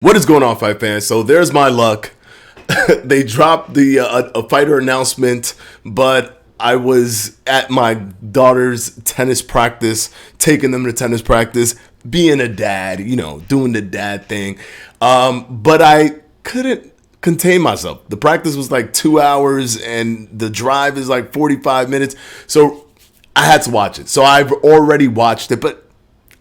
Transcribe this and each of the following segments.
What is going on, fight fans? So there's my luck. They dropped the a fighter announcement, but I was at my daughter's tennis practice, taking them to tennis practice, being a dad, doing the dad thing. But I couldn't contain myself. The practice was like 2 hours and the drive is like 45 minutes. So I had to watch it. So I've already watched it, but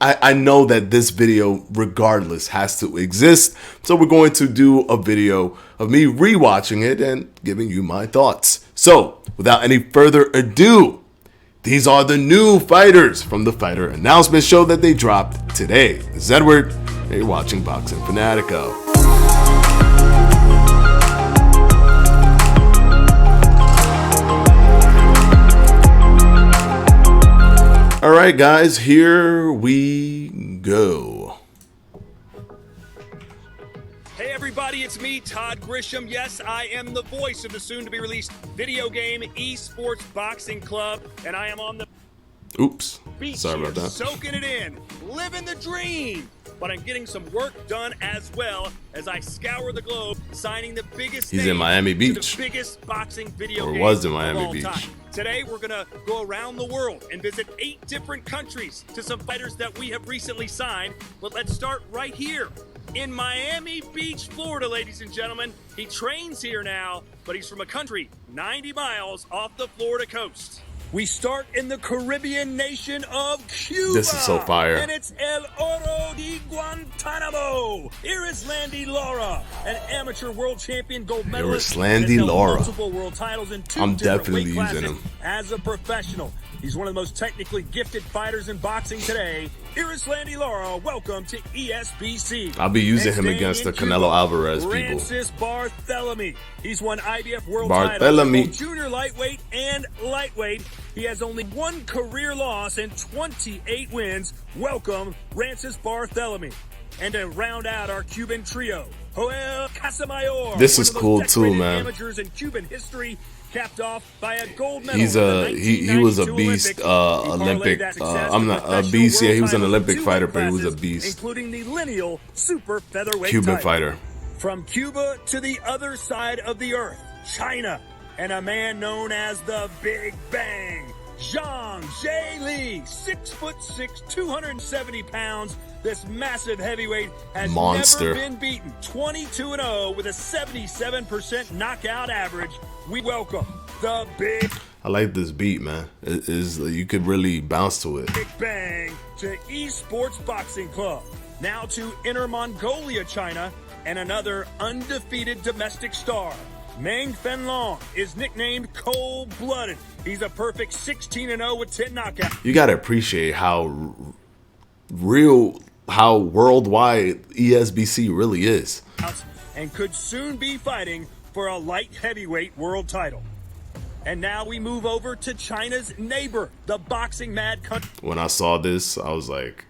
I know that this video, regardless, has to exist. So we're going to do a video of me rewatching it and giving you my thoughts. So without any further ado, these are the new fighters from the fighter announcement show that they dropped today. This is Edward, and you're watching Boxing Fanatico. All right, guys, here we go. Hey, everybody, it's me, Todd Grisham. Yes, I am the voice of the soon-to-be-released video game Esports Boxing Club, and I am on the beach. Sorry about that. Soaking it in, living the dream. But I'm getting some work done as well as I scour the globe, signing the biggest. He's in Miami Beach. The biggest boxing video game was in Miami Beach. Time. Today, we're going to go around the world and visit 8 different countries to some fighters that we have recently signed. But let's start right here in Miami Beach, Florida, ladies and gentlemen. He trains here now, but he's from a country 90 miles off the Florida coast. We start in the Caribbean nation of Cuba. This is so fire. And it's El Oro de Guantanamo. Irislandi Lara, an amateur world champion gold medalist. Irislandi Lara. Multiple world titles in 2 I'm different definitely weight using classes. him. As a professional, he's one of the most technically gifted fighters in boxing today. Irislandi Lara, welcome to ESBC. I'll be using him against the Canelo Alvarez people. Francis Barthélemy. He's won IBF world Barthélemy. titles, junior lightweight and lightweight. He has only 1 career loss and 28 wins. Welcome, Francis Barthélemy. And to round out our Cuban trio, Joel Casamayor. This is cool too, man. Amateurs in Cuban history, capped off by a gold medal. He's he was a beast, Olympic. I'm not a beast. Yeah, he was an Olympic fighter, but he was a beast. Including the lineal super featherweight Cuban title. fighter. From Cuba to the other side of the earth, China, and a man known as the Big Bang, Zhang Jie Li, 6'6", 270 pounds. This massive heavyweight has never been beaten. 22-0 with a 77% knockout average. We welcome the Big. I like this beat, man. It is, you could really bounce to it. Big Bang to Esports Boxing Club. Now to Inner Mongolia, China, and another undefeated domestic star. Meng Fenlong is nicknamed Cold-Blooded. He's a perfect 16-0 with 10 knockouts. You gotta appreciate how worldwide ESBC really is. And could soon be fighting for a light heavyweight world title. And now we move over to China's neighbor, the boxing mad country. When I saw this, I was like,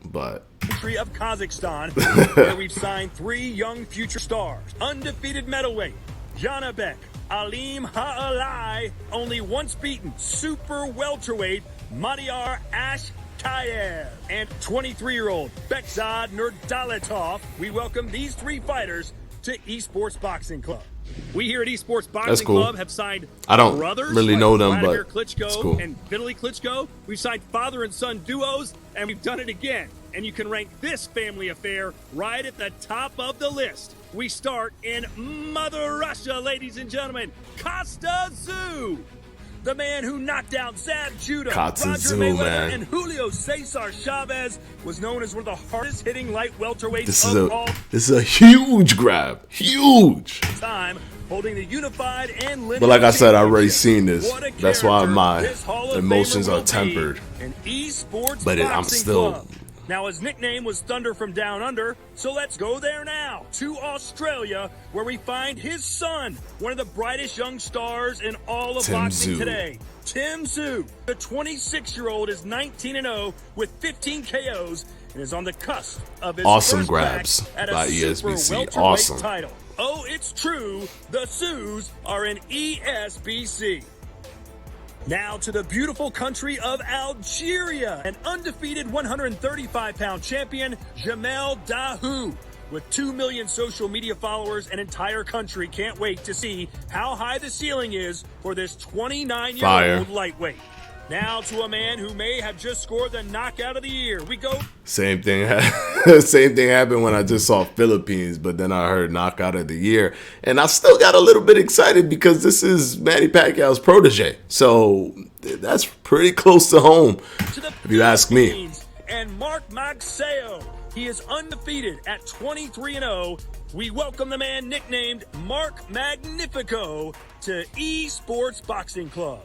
but country of Kazakhstan, where we've signed 3 young future stars. Undefeated middleweight, Janabek Alim Ha'alai, only once beaten super welterweight, Madiar Ashtayev, and 23-year-old Bekzad Nurdaletov. We welcome these 3 fighters to Esports Boxing Club. We here at Esports Boxing Club have signed brothers really know them, Vladimir but Klitschko it's cool. and Vitaly Klitschko. We've signed father and son duos, and we've done it again. And you can rank this family affair right at the top of the list. We start in Mother Russia, ladies and gentlemen. Costa Tszyu, the man who knocked out Zab Judah, Roger Mayweather, and Julio Cesar Chavez, was known as one of the hardest hitting light welterweights of all time. This is a huge grab. Huge. Holding the unified and but like I said, I already seen this. That's why my emotions are tempered. But I'm still. Now, his nickname was Thunder from Down Under, so let's go there now to Australia, where we find his son, one of the brightest young stars in all of boxing today. Tim Tszyu, the 26-year-old, is 19-0 with 15 KOs and is on the cusp of his awesome first grabs at a by ESBC. super Awesome title. Oh, it's true. The Tszyus are in ESBC. Now to the beautiful country of Algeria, an undefeated 135-pound champion, Jamel Dahoud. With 2 million social media followers, an entire country can't wait to see how high the ceiling is for this 29-year-old lightweight. Now to a man who may have just scored the knockout of the year. We go. Same thing happened when I just saw Philippines, but then I heard knockout of the year. And I still got a little bit excited because this is Manny Pacquiao's protege. So that's pretty close to home, if you ask me. And Mark Magsayo. He is undefeated at 23-0. We welcome the man nicknamed Mark Magnifico to Esports Boxing Club.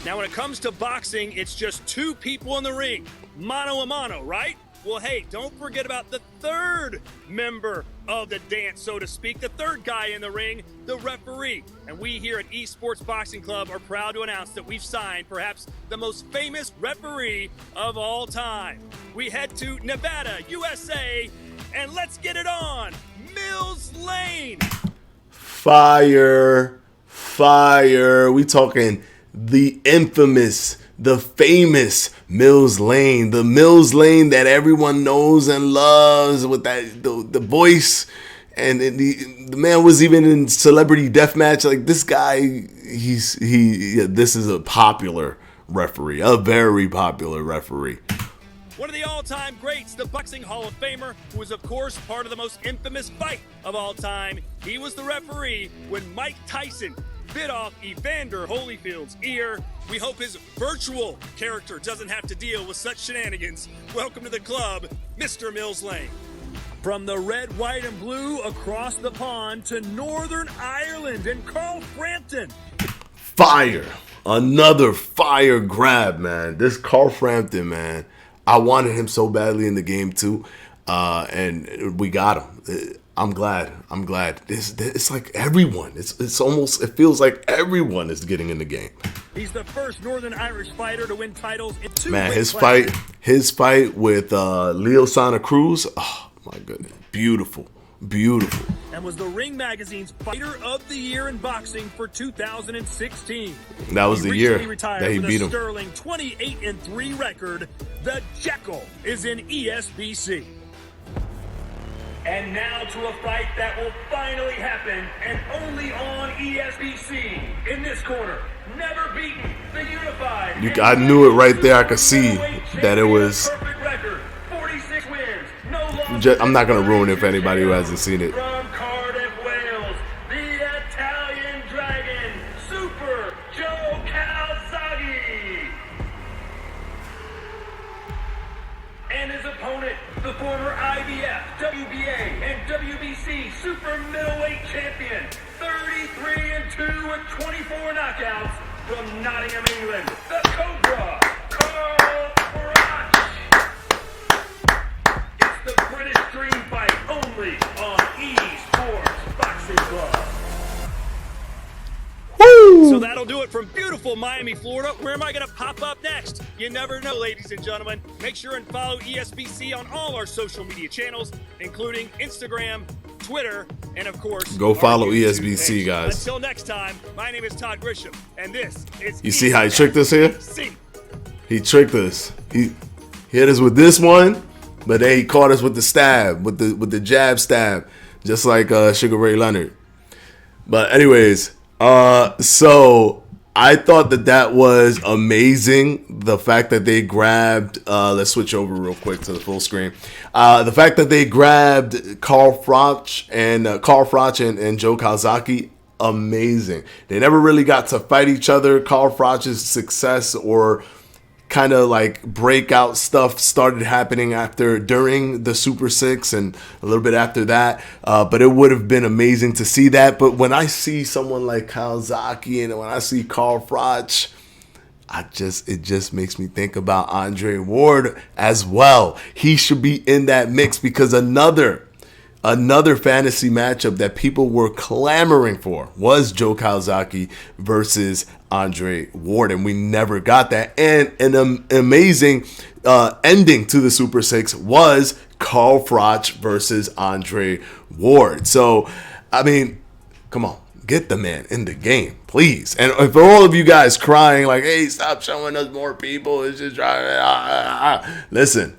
Now, when it comes to boxing, it's just two people in the ring, mano a mano, right? Well, hey, don't forget about the third member of the dance, so to speak, the third guy in the ring, the referee. And we here at Esports Boxing Club are proud to announce that we've signed perhaps the most famous referee of all time. We head to Nevada, USA, and let's get it on. Mills Lane. Fire. We talking the infamous, the famous Mills Lane, the Mills Lane that everyone knows and loves with that the voice, and the man was even in Celebrity Deathmatch. Like, this guy, this is a popular referee, a very popular referee. One of the all-time greats, the Boxing Hall of Famer, who was, of course, part of the most infamous fight of all time. He was the referee when Mike Tyson bit off Evander Holyfield's ear. We hope his virtual character doesn't have to deal with such shenanigans. Welcome to the club, Mr. Mills Lane. From the red, white, and blue across the pond to Northern Ireland and Carl Frampton. Fire. Another fire grab, man. This Carl Frampton, man. I wanted him so badly in the game, too. And we got him. I'm glad. It's like everyone. It's almost, it feels like everyone is getting in the game. He's the first Northern Irish fighter to win titles in two. Man, his fight with Leo Santa Cruz. Oh my goodness, beautiful. And was the Ring Magazine's Fighter of the Year in boxing for 2016. That was the year that he beat him. Sterling 28-3 record. The Jekyll is in ESBC. And now to a fight that will finally happen, and only on ESBC. In this corner, never beaten, the unified. I knew it right there. I could see that it was. Perfect record, 46 wins, no losses. I'm not gonna ruin it for anybody who hasn't seen it. From Cardiff, Wales, the Italian Dragon, Super Joe Calzaghe. And his opponent, the former IBF, WBA, and WBC super middleweight champion, 33-2 with 24 knockouts from Nottingham, England, the Cobra, Carl Froch. It's the British Dream Fight only on Esports Boxing Club. So that'll do it from beautiful Miami, Florida. Where am I going to pop up next? You never know, ladies and gentlemen. Make sure and follow ESBC on all our social media channels, including Instagram, Twitter, and of course, go follow ESBC, guys. Until next time, my name is Todd Grisham, and this is. You see how he tricked us here? See. He tricked us. He hit us with this one, but then he caught us with the stab, with the jab stab, just like Sugar Ray Leonard. But anyways. So I thought that was amazing. The fact that they grabbed, let's switch over real quick to the full screen. The fact that they grabbed Carl Froch and Joe Calzaghe, amazing. They never really got to fight each other. Carl Froch's success or kind of like breakout stuff started happening during the Super Six and a little bit after that. But it would have been amazing to see that. But when I see someone like Calzaghe and when I see Carl Froch, it just makes me think about Andre Ward as well. He should be in that mix because another fantasy matchup that people were clamoring for was Joe Calzaghe versus Andre Ward, and we never got that. And an amazing ending to the Super Six was Carl Froch versus Andre Ward. So, I mean, come on, get the man in the game, please. And for all of you guys crying like, hey, stop showing us more people, it's just listen.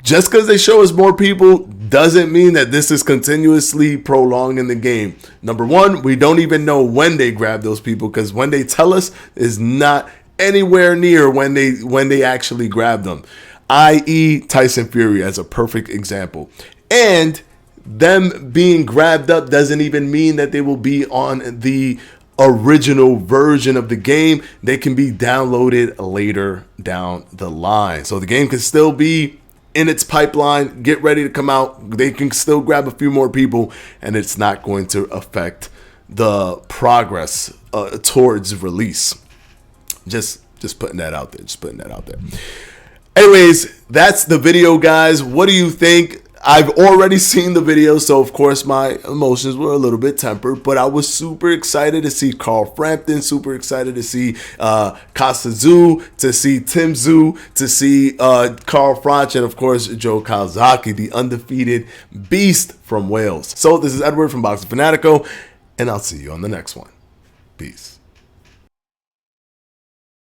Just because they show us more people doesn't mean that this is continuously prolonging the game. Number one, we don't even know when they grab those people, because when they tell us is not anywhere near when they actually grab them, i.e. Tyson Fury as a perfect example. And them being grabbed up doesn't even mean that they will be on the original version of the game. They can be downloaded later down the line. So the game can still be in its pipeline, get ready to come out. They can still grab a few more people, and it's not going to affect the progress towards release. Just putting that out there. Anyways, that's the video, guys. What do you think? I've already seen the video, so of course my emotions were a little bit tempered, but I was super excited to see Carl Frampton, super excited to see Kasa Tszyu, to see Tim Tszyu, to see Carl Froch, and of course Joe Calzaghe, the undefeated beast from Wales. So this is Edward from Boxing Fanatico, and I'll see you on the next one. Peace.